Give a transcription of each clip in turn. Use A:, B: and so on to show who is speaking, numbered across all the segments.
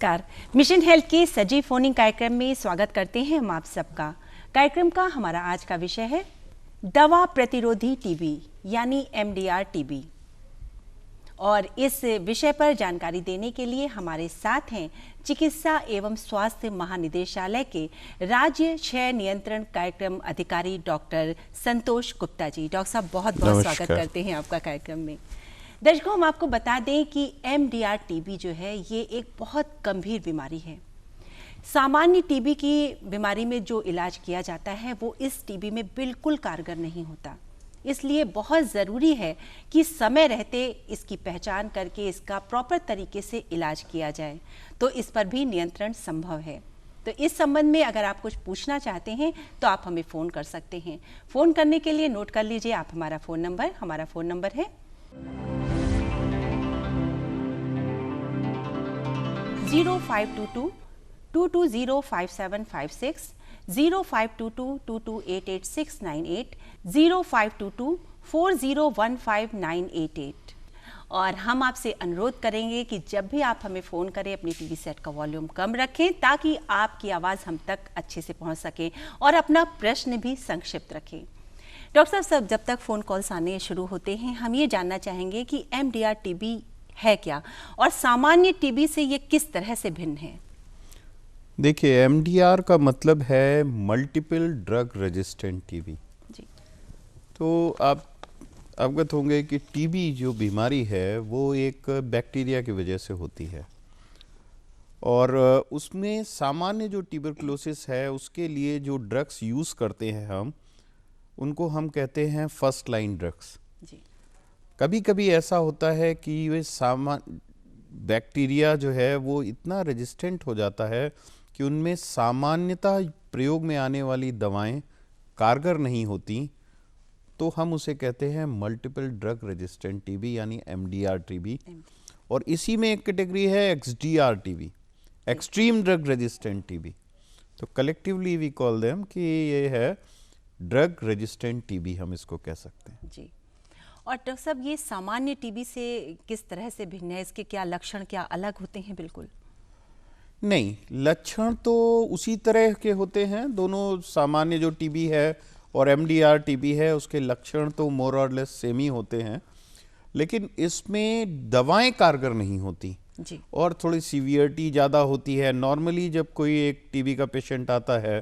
A: नमस्कार। Mission health के सजीव फोनिंग कार्यक्रम में स्वागत करते हैं हम आप सबका। कार्यक्रम का हमारा आज का विषय है दवा प्रतिरोधी टीबी यानी MDR टीबी। और इस विषय पर जानकारी देने के लिए हमारे साथ हैं चिकित्सा एवं स्वास्थ्य महानिदेशालय के राज्य क्षय नियंत्रण कार्यक्रम अधिकारी डॉक्टर संतोष गुप्ता जी। डॉक्टर साहब बहुत बहुत स्वागत करते हैं आपका कार्यक्रम में। दर्शकों, हम आपको बता दें कि MDR टीबी जो है ये एक बहुत गंभीर बीमारी है। सामान्य टीबी की बीमारी में जो इलाज किया जाता है वो इस टीबी में बिल्कुल कारगर नहीं होता। इसलिए बहुत ज़रूरी है कि समय रहते इसकी पहचान करके इसका प्रॉपर तरीके से इलाज किया जाए, तो इस पर भी नियंत्रण संभव है। तो इस संबंध में अगर आप कुछ पूछना चाहते हैं तो आप हमें फ़ोन कर सकते हैं। फ़ोन करने के लिए नोट कर लीजिए आप हमारा फ़ोन नंबर है 0522-220-5756, 0522-2288-698, 0522-4015-988। और हम आपसे अनुरोध करेंगे कि जब भी आप हमें फ़ोन करें अपनी टीवी सेट का वॉल्यूम कम रखें ताकि आपकी आवाज़ हम तक अच्छे से पहुंच सके और अपना प्रश्न भी संक्षिप्त रखें। डॉक्टर साहब, जब तक फ़ोन कॉल्स आने शुरू होते हैं हम ये जानना चाहेंगे कि MDR टीबी है क्या और सामान्य टीबी से ये किस तरह से भिन्न है?
B: देखिए, MDR का मतलब है मल्टीपल ड्रग रेजिस्टेंट टीबी। तो आप अवगत होंगे कि टीबी जो बीमारी है वो एक बैक्टीरिया की वजह से होती है और उसमें सामान्य जो ट्यूबरकुलोसिस है उसके लिए जो ड्रग्स यूज़ करते हैं हम उनको हम कहते हैं फर्स्ट लाइन ड्रग्स। कभी कभी ऐसा होता है कि वे बैक्टीरिया जो है वो इतना रेजिस्टेंट हो जाता है कि उनमें सामान्यतः प्रयोग में आने वाली दवाएं कारगर नहीं होती, तो हम उसे कहते हैं मल्टीपल ड्रग रेजिस्टेंट टीबी यानी MDR टीबी। और इसी में एक कैटेगरी है XDR TB, extreme drug resistant TB. तो कलेक्टिवली वी कॉल देम कि ये है ड्रग रेजिस्टेंट टीबी, हम इसको कह सकते हैं
A: जी। और डॉक्टर साहब, ये सामान्य टीबी से किस तरह से भिन्न है? इसके क्या लक्षण क्या अलग होते हैं? बिल्कुल
B: नहीं, लक्षण तो उसी तरह के होते हैं। दोनों सामान्य जो टीबी है और MDR टीबी है उसके लक्षण तो मोर और लेस सेम ही होते हैं, लेकिन इसमें दवाएं कारगर नहीं होती
A: जी।
B: और थोड़ी सीवियरिटी ज़्यादा होती है। नॉर्मली जब कोई एक टीबी का पेशेंट आता है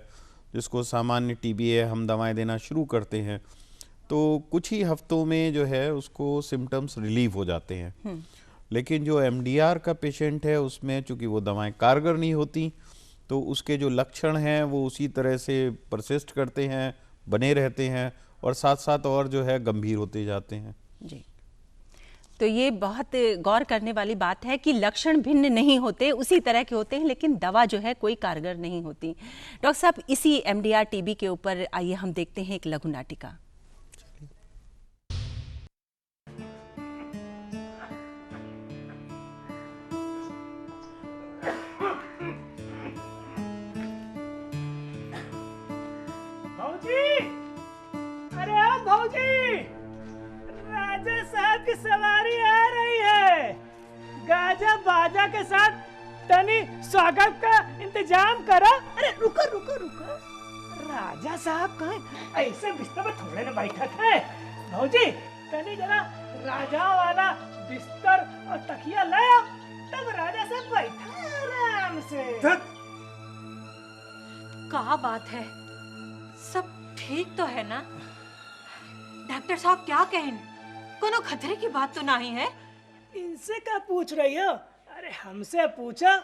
B: जिसको सामान्य टीबी है, हम दवाएं देना शुरू करते हैं तो कुछ ही हफ्तों में जो है उसको सिम्टम्स रिलीव हो जाते हैं। लेकिन जो MDR का पेशेंट है उसमें चूंकि वो दवाएं कारगर नहीं होती तो उसके जो लक्षण हैं वो उसी तरह से परसिस्ट करते हैं, बने रहते हैं और साथ साथ और जो है गंभीर होते जाते हैं।
A: जी, तो ये बहुत गौर करने वाली बात है कि लक्षण भिन्न नहीं होते, उसी तरह के होते हैं, लेकिन दवा जो है कोई कारगर नहीं होती। डॉक्टर साहब, इसी MDR टीबी के ऊपर आइए हम देखते हैं एक लघु नाटिका।
C: भौजी, राजा साहब की सवारी आ रही है। गाजा बाजा के साथ तनी स्वागत का इंतजाम करो। अरे रुको रुको रुको, राजा साहब कहीं ऐसे बिस्तर पर थोड़े न बैठक है। भौजी, तनी जरा राजा वाला बिस्तर और तकिया ले आओ, तब राजा साहब बैठा आराम से।
D: क्या बात है, सब ठीक तो है ना? डॉक्टर साहब क्या कहें, कोनो खतरे की बात तो नहीं है?
C: इनसे क्या पूछ रही हो? अरे हमसे पूछो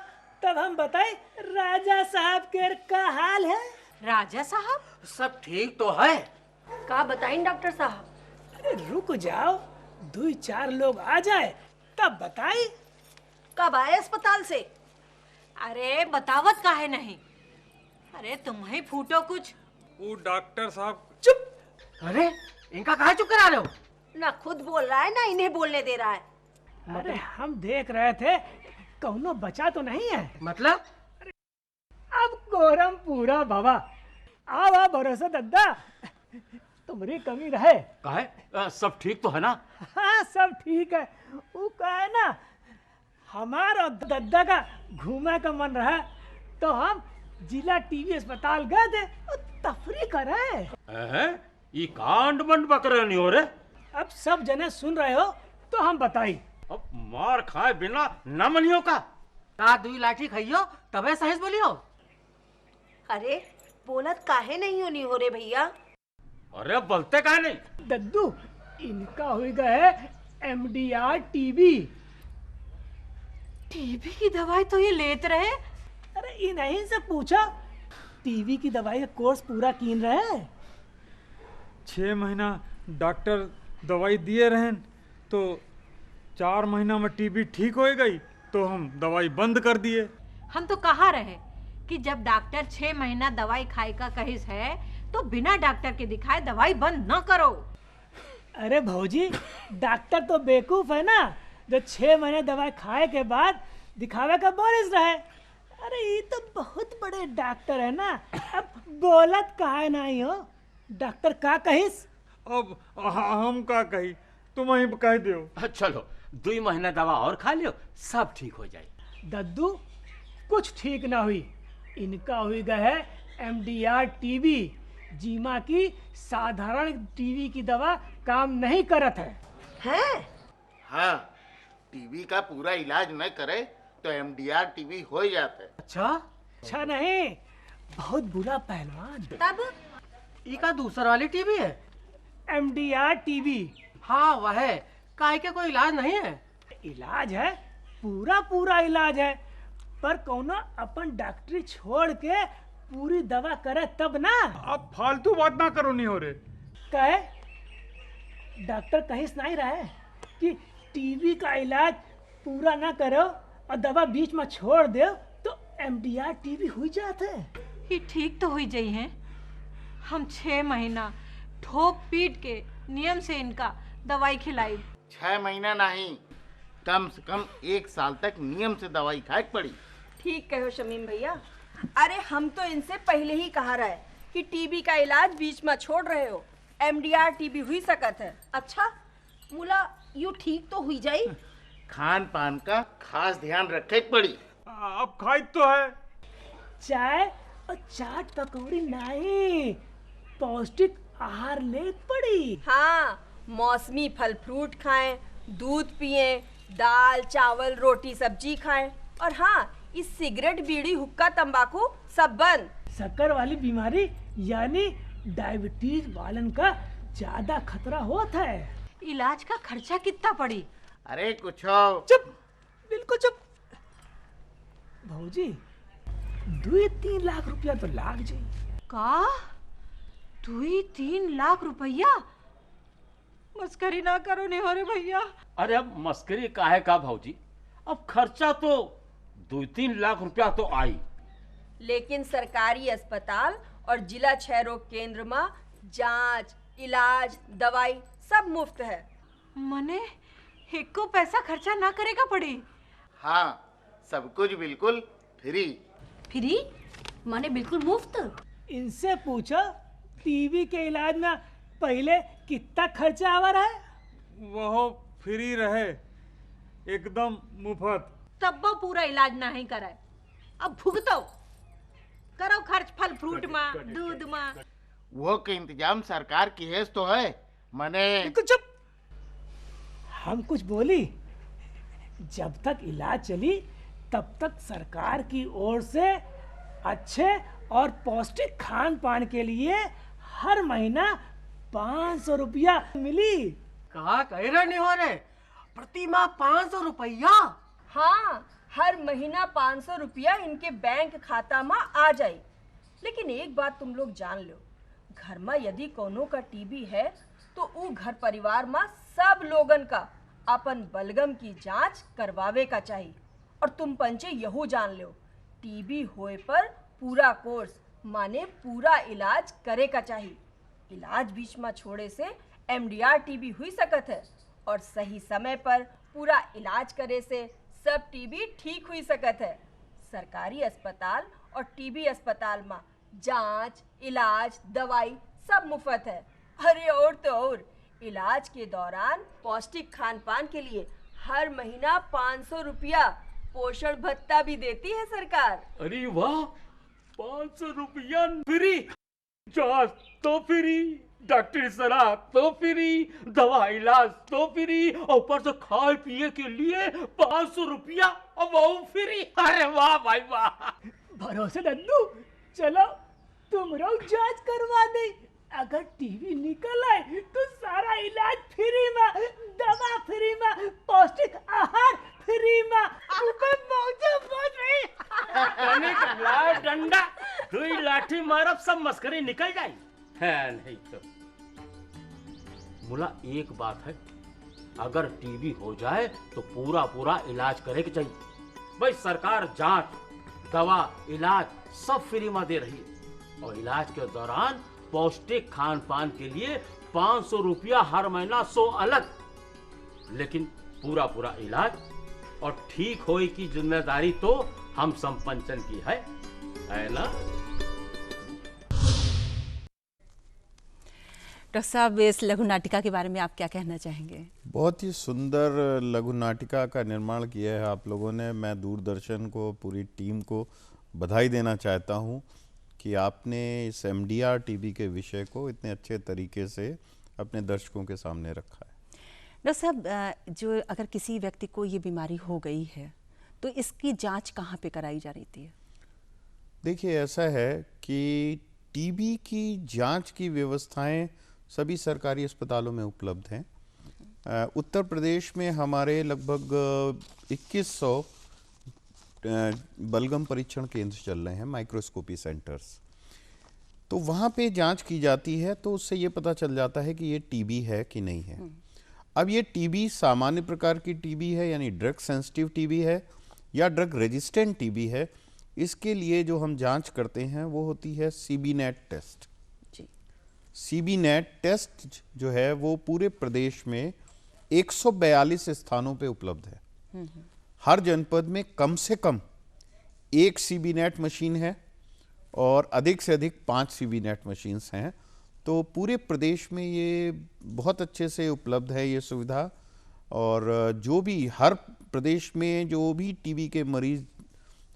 C: तब हम बताए राजा साहब के का हाल है।
D: राजा साहब
E: सब ठीक तो है?
D: का बताएं डॉक्टर साहब?
C: अरे रुक जाओ, 2-4 लोग आ जाए तब बताई।
D: कब आए अस्पताल से? अरे बतावत काहे नहीं? अरे तुम ही फूटो कुछ।
E: वो डॉक्टर साहब
C: चुप।
E: अरे इनका काहे चुप करा रहे हो?
D: ना खुद बोल रहा है ना इन्हें बोलने दे रहा है।
C: अरे हम देख रहे थे कौनो बचा तो नहीं है।
E: मतलब?
C: अब कोरम पूरा बाबा। आओ भरोसा दद्दा, तुम्हारी कमी रहे।
E: काहे? सब ठीक तो है ना?
C: हाँ सब ठीक है। वो कहे ना हमारा दद्दा का घूमे का मन रहा तो हम जिला टीवी अस्पताल गए थे और तफरी करे।
E: ये कांड बंद बकरे नहीं हो रे।
C: अब सब जने सुन रहे हो तो हम बताई।
E: अब मार खाए बिना न मनियो का
F: का दुई लाठी खाइयो तबे सही बोलियो।
G: अरे बोलत काहे नहीं होनी हो रे भैया।
E: अरे बोलते काहे नहीं।
C: दद्दू इनका हुई गए MDR टीबी।
D: टीबी की दवाई तो ये लेते रहे।
C: अरे इन्हीं से पूछा, टीबी की दवाई का कोर्स पूरा कीन रहे।
H: 6 महीना डॉक्टर दवाई दिए रहें तो 4 महीना में टीबी ठीक हो गई तो हम दवाई बंद कर दिए।
D: हम तो कहा रहे कि जब डॉक्टर 6 महीना दवाई खाए का कहिस है तो बिना डॉक्टर के दिखाए दवाई बंद न करो।
C: अरे भौजी डॉक्टर तो बेवकूफ है ना, जो 6 महीने दवाई खाए के बाद दिखावे का बोलिस रहे। अरे ये तो बहुत बड़े डॉक्टर है ना, अब बोलत काहे नहीं हो। डॉक्टर का कहिस।
H: अब हम का कही, तुम ही कह दो।
E: चलो 2 महीना दवा और खा लियो, सब ठीक हो जाए।
C: दद्दू कुछ ठीक ना हुई। इनका हुई गया है MDR टीबी, जीमा की साधारण टीबी की दवा काम नहीं करत है।
G: हैं?
I: हाँ, टीबी का पूरा इलाज न करे तो MDR टीबी हो जाता है।
C: अच्छा नहीं, बहुत बुरा पहलवान।
G: तब
F: ई का दूसरा वाली टीवी है।
C: MDR टीबी
F: हाँ वह है, काहे के कोई इलाज नहीं है।
C: इलाज है, पूरा इलाज है, पर कौनो अपन डॉक्टरी छोड़ के पूरी दवा करे तब ना।
H: अब फालतू बात ना करो नहीं हो रे।
C: कहे डॉक्टर कहीं से नहीं रहे कि टीबी का इलाज पूरा ना करो और दवा बीच में छोड़ दो तो MDR टीबी हुई जाते है।
D: ये ठीक तो हुई जाई है। हम 6 महीना ठोक पीट के नियम से इनका दवाई खिलाई।
I: 6 महीना नहीं, कम से कम 1 साल तक नियम से दवाई खाए पड़ी।
G: ठीक कहो शमीम भैया। अरे हम तो इनसे पहले ही कहा रहे कि टीबी का इलाज बीच में छोड़ रहे हो, MDR टीबी हुई सकत है। अच्छा मुला यू ठीक तो हुई जाई।
I: खान पान का खास ध्यान रखे पड़ी।
H: अब खाई तो है।
C: चाय और चाट पकौड़ी नहीं, पौष्टिक आहार ले पड़ी।
G: हाँ, मौसमी फल फ्रूट खाएं, दूध पिएं, दाल चावल रोटी सब्जी खाएं, और हाँ इस सिगरेट बीड़ी हुक्का तंबाकू सब बंद।
C: शक्कर वाली बीमारी यानी डायबिटीज वालन का ज्यादा खतरा होता है।
D: इलाज का खर्चा कितना पड़ी?
I: अरे कुछ हो।
C: चुप, बिल्कुल चुप। भौजी 2-3 लाख रुपया तो लाग जाए।
D: का 2-3 लाख रुपया? मस्करी ना करो नहीं हो रे भैया।
E: अरे अब मस्करी काहे का भाऊजी, अब खर्चा तो 2-3 लाख रुपया तो आई।
G: लेकिन सरकारी अस्पताल और जिला क्षय रोग केंद्र में जांच, इलाज, दवाई सब मुफ्त है।
D: मने एको पैसा खर्चा ना करेगा पड़ी।
I: हाँ, सब कुछ बिल्कुल फ्री।
D: फ्री माने बिल्कुल मुफ्त?
C: इनसे पूछो टीबी के इलाज में पहले कितना खर्चा आवा रहा है।
H: वह फ्री रहे, एकदम मुफ्त।
D: तब वो पूरा इलाज नहीं कराए, अब भुगतो करो खर्च फल फ्रूट में, दूध में।
I: वो के इंतजाम सरकार की हैस तो है। मने
C: बिल्कुल चुप। हम कुछ बोली, जब तक इलाज चली तब तक सरकार की ओर से अच्छे और पौष्टिक खान पान के लिए हर महीना 500 रुपया मिली।
F: कहा कह रहे नहीं हो रहे, प्रति माह 500 रुपया।
G: हाँ, हर महीना 500 रुपया इनके बैंक खाता में आ जाए। लेकिन एक बात तुम लोग जान लो, घर में यदि कोनो का टीबी है तो उ घर परिवार में सब लोगन का अपन बलगम की जांच करवावे का चाहिए। और तुम पंचे यहू जान लो, टीबी होए पर पूरा कोर्स माने पूरा इलाज करे का चाहिए। इलाज बीच में छोड़े से MDR टीबी हुई सकत है, और सही समय पर पूरा इलाज करे से सब टीबी ठीक हुई सकत है। सरकारी अस्पताल और टीबी अस्पताल में जांच, इलाज, दवाई सब मुफ्त है। अरे और तो और, इलाज के दौरान पौष्टिक खान पान के लिए हर महीना 500 रुपया पोषण भत्ता भी देती है सरकार।
E: अरे वाह, 500 रुपया फ्री, जांच तो फ्री, डॉक्टरी सलाह तो फ्री, दवा इलाज तो फ्री, और ऊपर से खाए पिए के लिए 500 रुपया और वो फ्री। अरे वाह भाई वाह।
C: भरोसे नन्नू, चलो तुम लोग जांच करवा दे। अगर टीवी निकल आए तो सारा इलाज फ्री में, दवा फ्री में, पौष्टिक आहार फ्री में, ऊपर मौजा मौज रही।
E: तनिक लाए डंडा, दुई लाठी मारब सब मस्करी निकल जाई है नहीं तो। मुला एक बात है, अगर टीबी हो जाए तो पूरा पूरा इलाज करे के चाहिए भाई। सरकार जांच, दवा, इलाज सब फ्री में दे रही है, और इलाज के दौरान पौष्टिक खान पान के लिए 500 रुपया हर महीना 100 अलग, लेकिन पूरा पूरा इलाज और ठीक होए की जिम्मेदारी तो हम संपंचन की है ना।
A: डॉक्टर साहब, इस लघु नाटिका के बारे में आप क्या कहना चाहेंगे?
B: बहुत ही सुंदर लघु नाटिका का निर्माण किया है आप लोगों ने। मैं दूरदर्शन को, पूरी टीम को बधाई देना चाहता हूं कि आपने इस MDR टीबी के विषय को इतने अच्छे तरीके से अपने दर्शकों के सामने रखा है।
A: डॉक्टर साहब, जो अगर किसी व्यक्ति को ये बीमारी हो गई है तो इसकी जांच कहाँ पे कराई जा रही थी?
B: देखिए, ऐसा है कि टीबी की जांच की व्यवस्थाएं सभी सरकारी अस्पतालों में उपलब्ध हैं। उत्तर प्रदेश में हमारे लगभग 2100 बलगम परीक्षण केंद्र चल रहे हैं, माइक्रोस्कोपी सेंटर्स। तो वहाँ पे जांच की जाती है, तो उससे ये पता चल जाता है कि ये टीबी है कि नहीं है। अब ये टीबी सामान्य प्रकार की टीबी है, यानी ड्रग सेंसिटिव टीबी है, या ड्रग रेजिस्टेंट टीबी है। इसके लिए जो हम जांच करते हैं वो होती है CBNET टेस्ट। CBNET टेस्ट जो है वो पूरे प्रदेश में 142 स्थानों पे उपलब्ध है। हर जनपद में कम से कम एक CBNET मशीन है और अधिक से अधिक 5 CBNET मशीन्स हैं। तो पूरे प्रदेश में ये बहुत अच्छे से उपलब्ध है ये सुविधा। और जो भी हर प्रदेश में जो भी टीबी के मरीज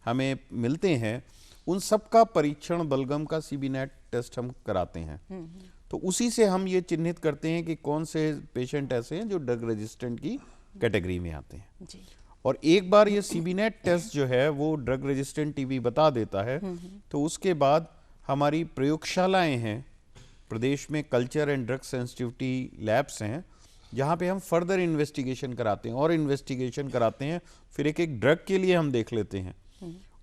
B: हमें मिलते हैं, उन सब का परीक्षण बलगम का CBNET टेस्ट हम कराते हैं। तो उसी से हम ये चिन्हित करते हैं कि कौन से पेशेंट ऐसे हैं जो ड्रग रेजिस्टेंट की कैटेगरी में आते हैं जी। और एक बार ये CBNET टेस्ट जो है वो ड्रग रेजिस्टेंट टीबी बता देता है, तो उसके बाद हमारी प्रयोगशालाएं हैं प्रदेश में, culture and drug sensitivity labs हैं, जहाँ पे हम फर्दर इन्वेस्टिगेशन कराते हैं और इन्वेस्टिगेशन कराते हैं। फिर एक एक ड्रग के लिए हम देख लेते हैं,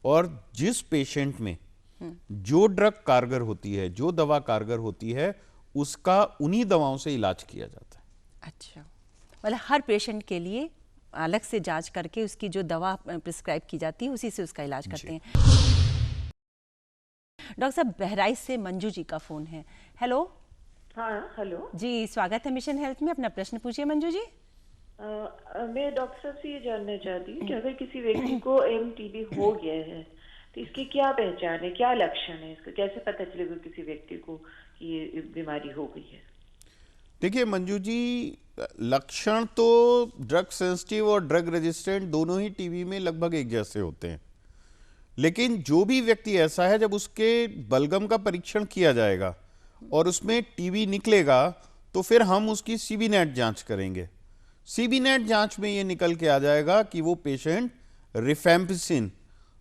B: और जिस पेशेंट में जो ड्रग कारगर होती है, जो दवा कारगर होती है, उसका उन्हीं दवाओं से इलाज किया जाता है।
A: अच्छा, मतलब हर पेशेंट के लिए अलग से जांच करके उसकी जो दवा प्रिस्क्राइब की जाती है उसी से उसका इलाज करते हैं। डॉक्टर साहब, बहराइच से मंजू जी का फोन है। हेलो।
J: हाँ, हेलो
A: जी, स्वागत है मिशन हेल्थ में। अपना प्रश्न पूछिए मंजू जी।
J: मैं डॉक्टर साहब से ये जानना चाहती हूँ कि अगर किसी व्यक्ति को MTB हो गया है तो इसकी क्या पहचान है, क्या लक्षण है, इसका कैसे पता चलेगा किसी व्यक्ति को कि ये बीमारी हो गई है?
B: देखिए मंजू जी, लक्षण तो ड्रग सेंसिटिव और ड्रग रेजिस्टेंट दोनों ही टीबी में लगभग एक जैसे होते हैं। लेकिन जो भी व्यक्ति ऐसा है, जब उसके बलगम का परीक्षण किया जाएगा और उसमें टीबी निकलेगा, तो फिर हम उसकी CBNET जांच करेंगे। CBNET जांच में ये निकल के आ जाएगा कि वो पेशेंट रिफेम्पिसिन,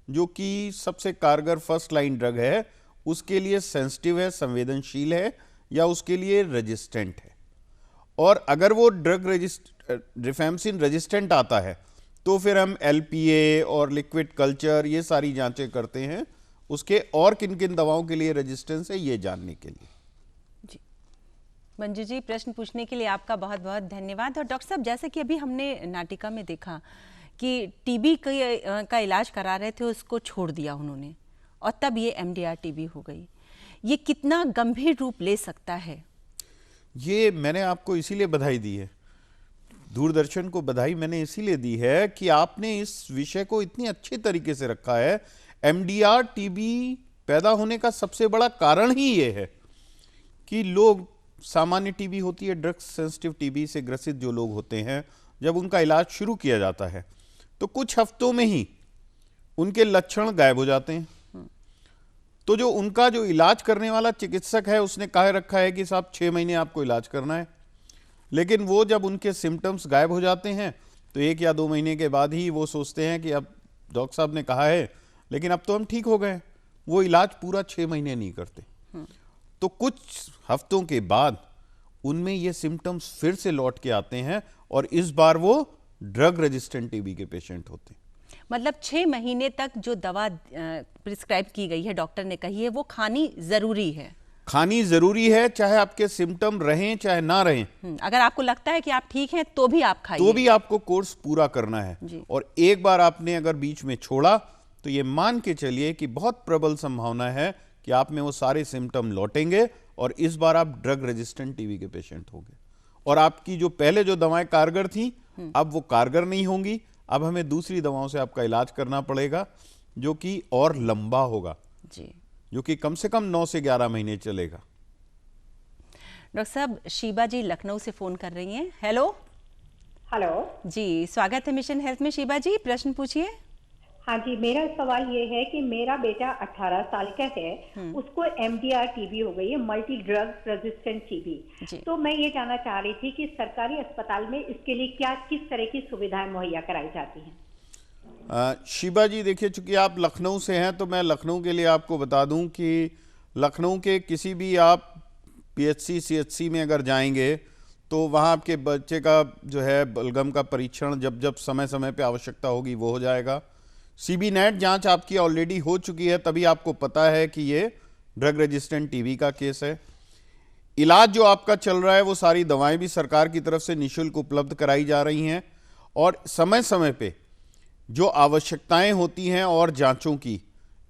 B: जो कि सबसे कारगर फर्स्ट लाइन ड्रग है, उसके लिए सेंसिटिव है, संवेदनशील है, या उसके लिए रेजिस्टेंट है। और अगर वो ड्रग रिफेम्पिसिन रेजिस्टेंट आता है तो फिर हम LPA और लिक्विड कल्चर ये सारी जांचें करते हैं उसके, और किन किन दवाओं के लिए रेजिस्टेंस है ये जानने के लिए।
A: जी मंजू जी, प्रश्न पूछने के लिए आपका बहुत बहुत धन्यवाद। और डॉक्टर साहब, जैसे कि अभी हमने नाटिका में देखा कि टीबी का इलाज करा रहे थे, उसको छोड़ दिया उन्होंने, और तब ये MDR टीबी हो गई। ये कितना गंभीर रूप ले सकता है?
B: ये मैंने आपको इसीलिए बधाई दी है, दूरदर्शन को बधाई मैंने इसीलिए दी है कि आपने इस विषय को इतनी अच्छे तरीके से रखा है। MDR टीबी पैदा होने का सबसे बड़ा कारण ही ये है कि लोग, सामान्य टीबी होती है, ड्रग सेंसिटिव टीबी से ग्रसित जो लोग होते हैं, जब उनका इलाज शुरू किया जाता है तो कुछ हफ्तों में ही उनके लक्षण गायब हो जाते हैं। तो जो उनका जो इलाज करने वाला चिकित्सक है उसने कह रखा है कि साहब 6 महीने आपको इलाज करना है, लेकिन वो जब उनके सिम्टम्स गायब हो जाते हैं तो 1 या 2 महीने के बाद ही वो सोचते हैं कि अब डॉक्टर साहब ने कहा है लेकिन अब तो हम ठीक हो गए। वो इलाज पूरा 6 महीने नहीं करते। तो कुछ हफ्तों के बाद उनमें ये सिम्टम्स फिर से लौट के आते हैं और इस बार वो ड्रग रेजिस्टेंट टीबी के पेशेंट होते हैं।
A: मतलब 6 महीने तक जो दवा प्रिस्क्राइब की गई है, डॉक्टर ने कही है, वो खानी जरूरी है।
B: खानी जरूरी है, चाहे आपके सिम्टम रहें चाहे ना रहें।
A: अगर आपको लगता है कि आप ठीक हैं तो भी आप खाइए,
B: तो भी आपको कोर्स पूरा करना है। और एक बार आपने अगर बीच में छोड़ा तो ये मान के चलिए कि बहुत प्रबल संभावना है कि आप में वो सारे सिम्टम लौटेंगे और इस बार आप ड्रग रेजिस्टेंट टीबी के पेशेंट होंगे और आपकी जो पहले जो दवाएं कारगर थी अब वो कारगर नहीं होंगी। अब हमें दूसरी दवाओं से आपका इलाज करना पड़ेगा जो कि और लंबा होगा जी, जो कि कम से कम 9 से 11 महीने चलेगा।
A: डॉक्टर साहब, शीबा जी लखनऊ से फोन कर रही हैं। हेलो
K: हेलो
A: जी, स्वागत है मिशन हेल्थ में। शीबा जी, प्रश्न पूछिए।
K: हाँ जी, मेरा सवाल ये है कि मेरा बेटा 18 साल का है, उसको MDR टीबी हो गई है, मल्टी ड्रग रेजिस्टेंट टीबी। तो मैं ये जानना चाह रही थी कि सरकारी अस्पताल में इसके लिए क्या किस तरह की सुविधाएं मुहैया कराई जाती हैं?
B: शीबा जी देखिए, चूंकि आप लखनऊ से हैं तो मैं लखनऊ के लिए आपको बता दूं कि लखनऊ के किसी भी आप PHC CHC में अगर जाएंगे तो वहाँ आपके बच्चे का जो है बलगम का परीक्षण जब जब समय समय पे आवश्यकता होगी वो हो जाएगा। CB नेट जांच आपकी ऑलरेडी हो चुकी है, तभी आपको पता है कि ये ड्रग रेजिस्टेंट टीबी का केस है। इलाज जो आपका चल रहा है वो सारी दवाएं भी सरकार की तरफ से निःशुल्क उपलब्ध कराई जा रही हैं और समय समय पे जो आवश्यकताएं होती हैं और जांचों की,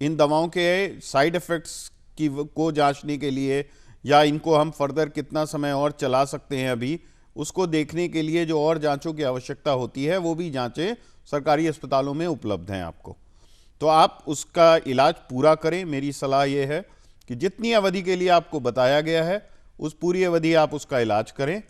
B: इन दवाओं के साइड इफ़ेक्ट्स की को जांचने के लिए या इनको हम फर्दर कितना समय और चला सकते हैं अभी, उसको देखने के लिए जो और जांचों की आवश्यकता होती है वो भी जांचें सरकारी अस्पतालों में उपलब्ध हैं आपको। तो आप उसका इलाज पूरा करें। मेरी सलाह ये है कि जितनी अवधि के लिए आपको बताया गया है उस पूरी अवधि आप उसका इलाज करें।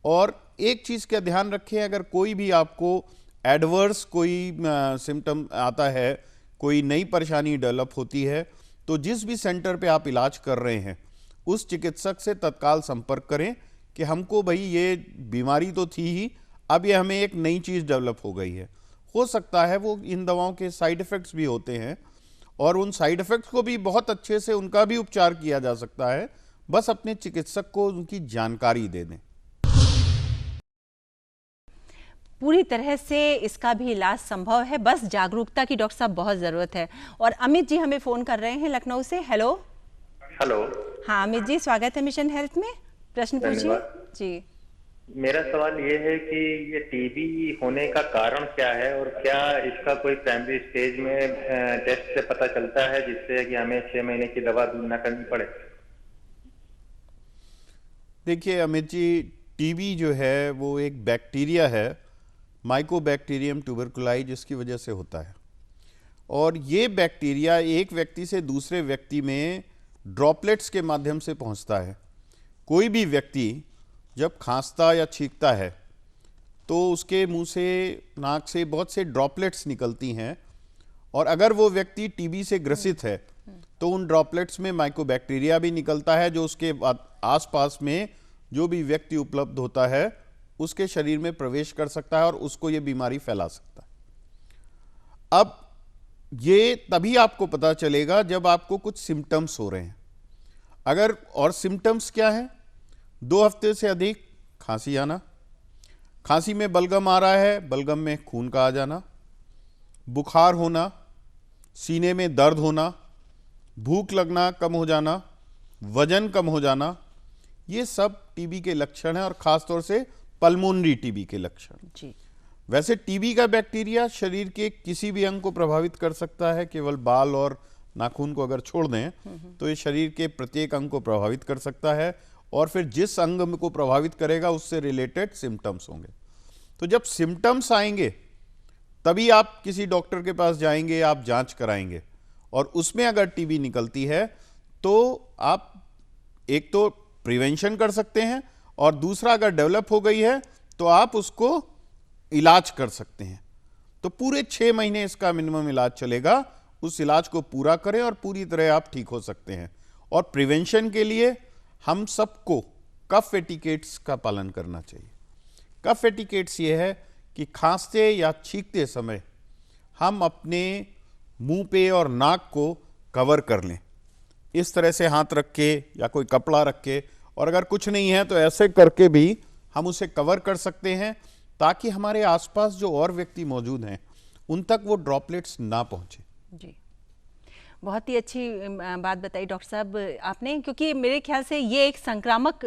B: और एक चीज़ का ध्यान रखें, अगर कोई भी आपको एडवर्स कोई सिम्टम आता है, कोई नई परेशानी डेवलप होती है, तो जिस भी सेंटर पे आप इलाज कर रहे हैं उस चिकित्सक से तत्काल संपर्क करें कि हमको भाई ये बीमारी तो थी ही, अब ये हमें एक नई चीज़ डेवलप हो गई है। हो सकता है वो इन दवाओं के साइड इफ़ेक्ट्स भी होते हैं और उन साइड इफ़ेक्ट्स को भी बहुत अच्छे से उनका भी उपचार किया जा सकता है, बस अपने चिकित्सक को उनकी जानकारी दे दें।
A: पूरी तरह से इसका भी इलाज संभव है, बस जागरूकता की डॉक्टर साहब बहुत ज़रूरत है। और अमित जी हमें फ़ोन कर रहे हैं लखनऊ से। Hello
L: hello.
A: हाँ अमित जी, स्वागत है मिशन हेल्थ में। प्रश्न पूछिए जी।
L: मेरा सवाल ये है कि ये टीबी होने का कारण क्या है और क्या इसका कोई प्राइमरी स्टेज में टेस्ट से पता चलता है जिससे कि हमें 6 महीने की दवा ना करनी पड़े?
B: देखिए अमित जी, टीबी जो है वो एक बैक्टीरिया है, माइकोबैक्टीरियम ट्यूबरकुलाई, जिसकी वजह से होता है। और ये बैक्टीरिया एक व्यक्ति से दूसरे व्यक्ति में ड्रॉपलेट्स के माध्यम से पहुंचता है। कोई भी व्यक्ति जब खांसता या छींकता है तो उसके मुंह से, नाक से बहुत से ड्रॉपलेट्स निकलती हैं और अगर वो व्यक्ति टीबी से ग्रसित है तो उन ड्रॉपलेट्स में माइकोबैक्टीरिया भी निकलता है जो उसके आसपास में जो भी व्यक्ति उपलब्ध होता है उसके शरीर में प्रवेश कर सकता है और उसको ये बीमारी फैला सकता है। अब ये तभी आपको पता चलेगा जब आपको कुछ सिम्टम्स हो रहे हैं। अगर और सिम्टम्स क्या है? 2 हफ्ते से अधिक खांसी आना, खांसी में बलगम आ रहा है, बलगम में खून का आ जाना, बुखार होना, सीने में दर्द होना, भूख लगना कम हो जाना, वजन कम हो जाना, ये सब टीबी के लक्षण हैं और खासतौर से पल्मोनरी टीबी के लक्षण जी। वैसे टीबी का बैक्टीरिया शरीर के किसी भी अंग को प्रभावित कर सकता है, केवल बाल और नाखून को अगर छोड़ दें तो ये शरीर के प्रत्येक अंग को प्रभावित कर सकता है और फिर जिस अंग को प्रभावित करेगा उससे रिलेटेड सिम्टम्स होंगे। तो जब सिम्टम्स आएंगे तभी आप किसी डॉक्टर के पास जाएंगे, आप जांच कराएंगे और उसमें अगर टीबी निकलती है तो आप एक तो प्रिवेंशन कर सकते हैं और दूसरा अगर डेवलप हो गई है तो आप उसको इलाज कर सकते हैं। तो पूरे 6 महीने इसका मिनिमम इलाज चलेगा, उस इलाज को पूरा करें और पूरी तरह आप ठीक हो सकते हैं। और प्रिवेंशन के लिए हम सबको कफ एटिकेट्स का पालन करना चाहिए। कफ एटिकेट्स ये है कि खांसते या छींकते समय हम अपने मुंह पे और नाक को कवर कर लें, इस तरह से हाथ रख के या कोई कपड़ा रख के, और अगर कुछ नहीं है तो ऐसे करके भी हम उसे कवर कर सकते हैं, ताकि हमारे आसपास जो और व्यक्ति मौजूद हैं उन तक वो ड्रॉपलेट्स ना पहुंचे।
A: जी, बहुत ही अच्छी बात बताई डॉक्टर साहब आपने, क्योंकि मेरे ख्याल से ये एक संक्रामक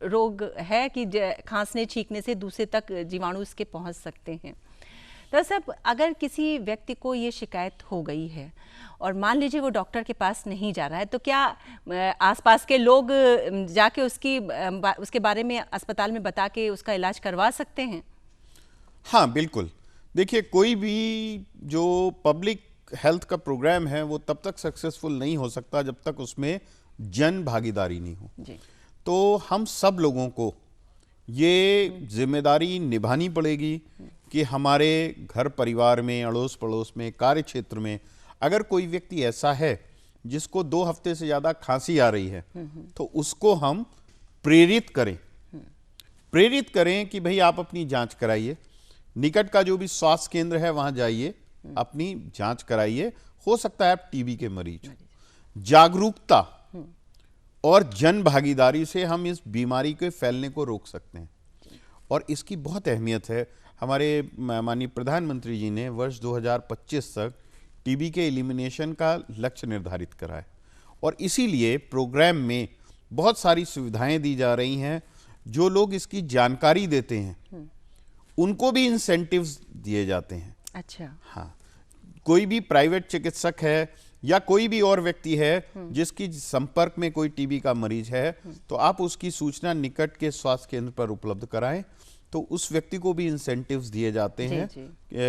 A: रोग है कि खांसने छींकने से दूसरे तक जीवाणु इसके पहुंच सकते हैं। डॉक्टर साहब, अगर किसी व्यक्ति को ये शिकायत हो गई है और मान लीजिए वो डॉक्टर के पास नहीं जा रहा है, तो क्या आसपास के लोग जाके उसके बारे में अस्पताल में बता के उसका इलाज करवा सकते हैं?
B: हाँ बिल्कुल। देखिए, कोई भी जो पब्लिक हेल्थ का प्रोग्राम है वो तब तक सक्सेसफुल नहीं हो सकता जब तक उसमें जन भागीदारी नहीं हो।
A: जी।
B: तो हम सब लोगों को ये जिम्मेदारी निभानी पड़ेगी कि हमारे घर परिवार में, अड़ोस पड़ोस में, कार्य क्षेत्र में अगर कोई व्यक्ति ऐसा है जिसको 2 हफ्ते से ज़्यादा खांसी आ रही है, तो उसको हम प्रेरित करें कि भाई आप अपनी जांच कराइए, निकट का जो भी स्वास्थ्य केंद्र है वहां जाइए, अपनी जांच कराइए, हो सकता है आप टीबी के मरीज हो। जागरूकता और जन भागीदारी से हम इस बीमारी के फैलने को रोक सकते हैं, और इसकी बहुत अहमियत है। हमारे माननीय प्रधानमंत्री जी ने वर्ष 2025 तक टीबी के एलिमिनेशन का लक्ष्य निर्धारित करा है, और इसीलिए प्रोग्राम में बहुत सारी सुविधाएं दी जा रही हैं। जो लोग इसकी जानकारी देते हैं उनको भी इंसेंटिव्स दिए जाते हैं।
A: अच्छा।
B: हाँ, कोई भी प्राइवेट चिकित्सक है या कोई भी और व्यक्ति है जिसकी संपर्क में कोई टीबी का मरीज है, तो आप उसकी सूचना निकट के स्वास्थ्य केंद्र पर उपलब्ध कराएं, तो उस व्यक्ति को भी इंसेंटिव्स दिए जाते हैं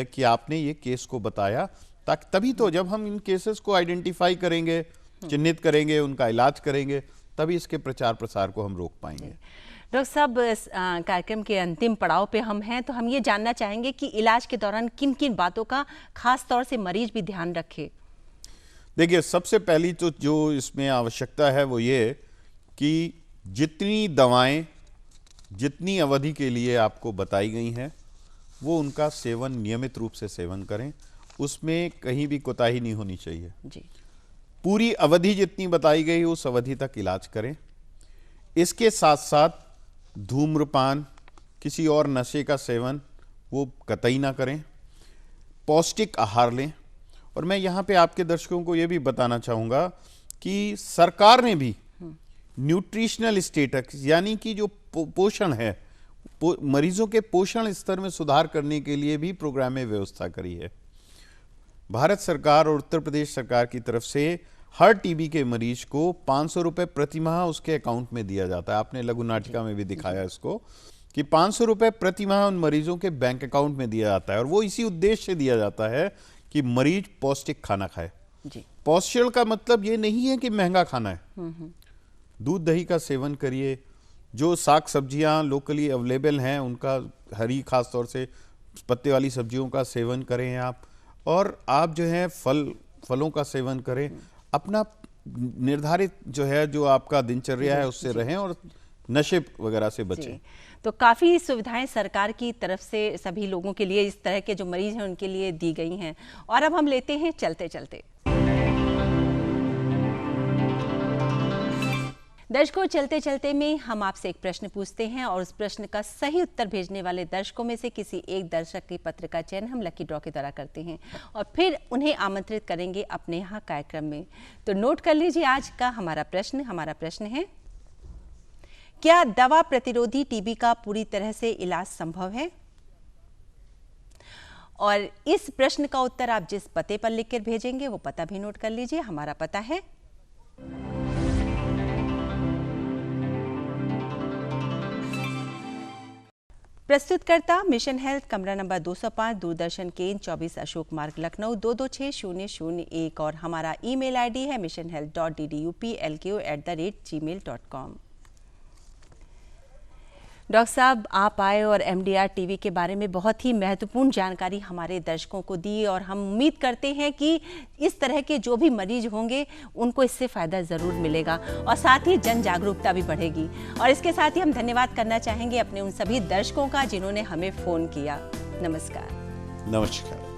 B: कि आपने ये केस को बताया, ताकि तभी तो जब हम इन केसेस को आइडेंटिफाई करेंगे, चिन्हित करेंगे, उनका इलाज करेंगे, तभी इसके प्रचार प्रसार को हम रोक पाएंगे।
A: डॉक्टर साहब, कार्यक्रम के अंतिम पड़ाव पे हम हैं, तो हम ये जानना चाहेंगे कि इलाज के दौरान किन किन बातों का खास तौर से मरीज भी ध्यान रखे।
B: देखिए, सबसे पहली तो जो इसमें आवश्यकता है वो ये कि जितनी दवाएं जितनी अवधि के लिए आपको बताई गई हैं वो उनका सेवन नियमित रूप से सेवन करें, उसमें कहीं भी कोताही नहीं होनी चाहिए।
A: जी।
B: पूरी अवधि जितनी बताई गई उस अवधि तक इलाज करें। इसके साथ साथ धूम्रपान, किसी और नशे का सेवन वो कतई ना करें। पौष्टिक आहार लें। और मैं यहाँ पे आपके दर्शकों को ये भी बताना चाहूँगा कि सरकार ने भी न्यूट्रिशनल स्टेटस यानी कि जो पोषण है, मरीजों के पोषण स्तर में सुधार करने के लिए भी प्रोग्राम में व्यवस्था करी है। भारत सरकार और उत्तर प्रदेश सरकार की तरफ से हर टीबी के मरीज को 500 रुपये प्रति माह उसके अकाउंट में दिया जाता है। आपने लघु नाटिका में भी दिखाया इसको कि 500 रुपये प्रति माह उन मरीजों के बैंक अकाउंट में दिया जाता है, और वो इसी उद्देश्य से दिया जाता है कि मरीज पौष्टिक खाना खाए। पौष्टिक का मतलब ये नहीं है कि महंगा खाना है। दूध दही का सेवन करिए, जो साग सब्जियां लोकली अवेलेबल हैं उनका, हरी खास तौर से पत्ते वाली सब्जियों का सेवन करें आप, और आप जो है फलों का सेवन करें। अपना निर्धारित जो है, जो आपका दिनचर्या है उससे रहें, और नशे वगैरह से बचें।
A: तो काफ़ी सुविधाएं सरकार की तरफ से सभी लोगों के लिए, इस तरह के जो मरीज हैं उनके लिए दी गई हैं। और अब हम लेते हैं चलते चलते। दर्शकों, चलते चलते में हम आपसे एक प्रश्न पूछते हैं, और उस प्रश्न का सही उत्तर भेजने वाले दर्शकों में से किसी एक दर्शक के पत्र का चयन हम लकी ड्रॉ के द्वारा करते हैं, और फिर उन्हें आमंत्रित करेंगे अपने यहाँ कार्यक्रम में। तो नोट कर लीजिए आज का हमारा प्रश्न है, क्या दवा प्रतिरोधी टीबी का पूरी तरह से इलाज संभव है? और इस प्रश्न का उत्तर आप जिस पते पर लिखकर भेजेंगे वो पता भी नोट कर लीजिए। हमारा पता है प्रस्तुतकर्ता मिशन हेल्थ, कमरा नंबर 205, दूरदर्शन केंद्र 24 अशोक मार्ग, लखनऊ 226001, और हमारा ईमेल आईडी है missionhealth.ddupLKO@gmail.com। डॉक्टर साहब, आप आए और MDR टीवी के बारे में बहुत ही महत्वपूर्ण जानकारी हमारे दर्शकों को दी और हम उम्मीद करते हैं कि इस तरह के जो भी मरीज होंगे उनको इससे फ़ायदा ज़रूर मिलेगा और साथ ही जन जागरूकता भी बढ़ेगी। और इसके साथ ही हम धन्यवाद करना चाहेंगे अपने उन सभी दर्शकों का जिन्होंने हमें फ़ोन किया। नमस्कार।
B: नमस्कार।